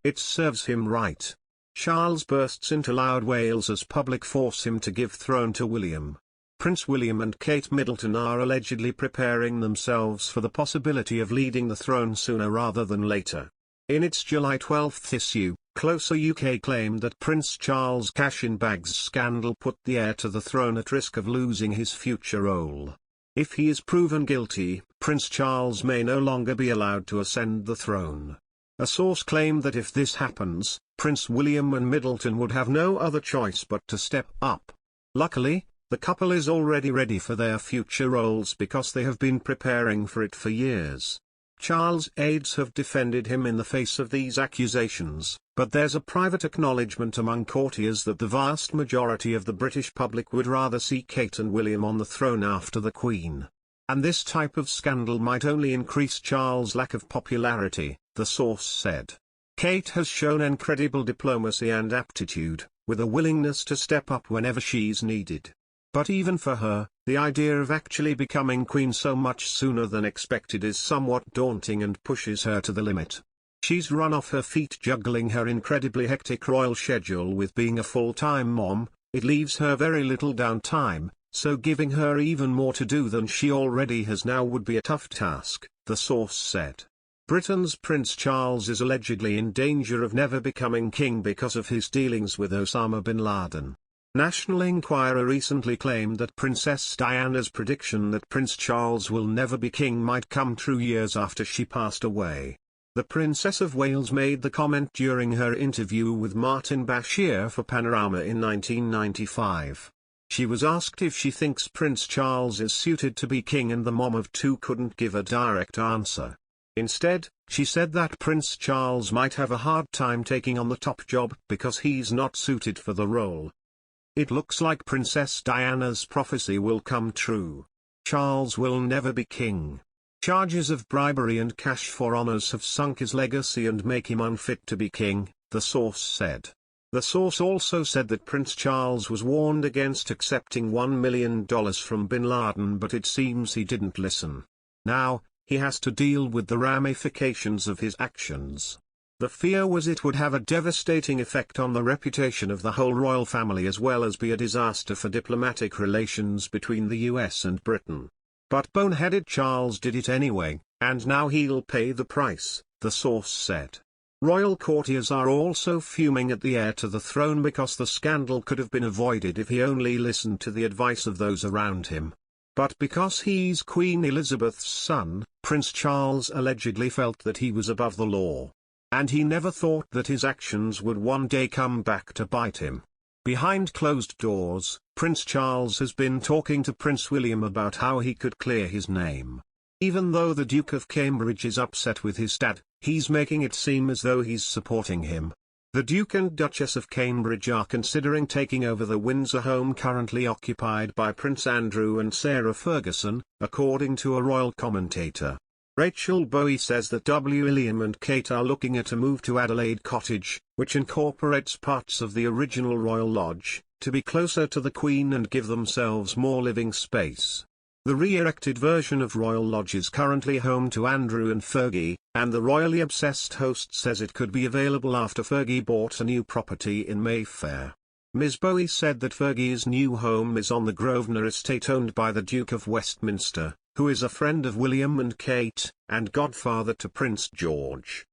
It serves him right. Charles bursts into loud wails as public force him to give throne to William. Prince William and Kate Middleton are allegedly preparing themselves for the possibility of leading the throne sooner rather than later. In its July 12 issue, Closer UK claimed that Prince Charles' cash-in-bags scandal put the heir to the throne at risk of losing his future role. If he is proven guilty, Prince Charles may no longer be allowed to ascend the throne. A source claimed that if this happens, Prince William and Middleton would have no other choice but to step up. Luckily, the couple is already ready for their future roles because they have been preparing for it for years. Charles' aides have defended him in the face of these accusations, but there's a private acknowledgement among courtiers that the vast majority of the British public would rather see Kate and William on the throne after the Queen. And this type of scandal might only increase Charles' lack of popularity, the source said. Kate has shown incredible diplomacy and aptitude, with a willingness to step up whenever she's needed. But even for her, the idea of actually becoming queen so much sooner than expected is somewhat daunting and pushes her to the limit. She's run off her feet juggling her incredibly hectic royal schedule with being a full-time mom. It leaves her very little downtime, so giving her even more to do than she already has now would be a tough task, the source said. Britain's Prince Charles is allegedly in danger of never becoming king because of his dealings with Osama bin Laden. National Enquirer recently claimed that Princess Diana's prediction that Prince Charles will never be king might come true years after she passed away. The Princess of Wales made the comment during her interview with Martin Bashir for Panorama in 1995. She was asked if she thinks Prince Charles is suited to be king, and the mom of two couldn't give a direct answer. Instead, she said that Prince Charles might have a hard time taking on the top job because he's not suited for the role. It looks like Princess Diana's prophecy will come true. Charles will never be king. Charges of bribery and cash for honors have sunk his legacy and make him unfit to be king, the source said. The source also said that Prince Charles was warned against accepting $1 million from bin Laden, but it seems he didn't listen. Now, he has to deal with the ramifications of his actions. The fear was it would have a devastating effect on the reputation of the whole royal family as well as be a disaster for diplomatic relations between the US and Britain. But boneheaded Charles did it anyway, and now he'll pay the price, the source said. Royal courtiers are also fuming at the heir to the throne because the scandal could have been avoided if he only listened to the advice of those around him. But because he's Queen Elizabeth's son, Prince Charles allegedly felt that he was above the law. And he never thought that his actions would one day come back to bite him. Behind closed doors, Prince Charles has been talking to Prince William about how he could clear his name. Even though the Duke of Cambridge is upset with his dad, he's making it seem as though he's supporting him. The Duke and Duchess of Cambridge are considering taking over the Windsor home currently occupied by Prince Andrew and Sarah Ferguson, according to a royal commentator. Rachel Bowie says that William and Kate are looking at a move to Adelaide Cottage, which incorporates parts of the original Royal Lodge, to be closer to the Queen and give themselves more living space. The re-erected version of Royal Lodge is currently home to Andrew and Fergie, and the royally obsessed host says it could be available after Fergie bought a new property in Mayfair. Ms. Bowie said that Fergie's new home is on the Grosvenor estate owned by the Duke of Westminster, who is a friend of William and Kate, and godfather to Prince George.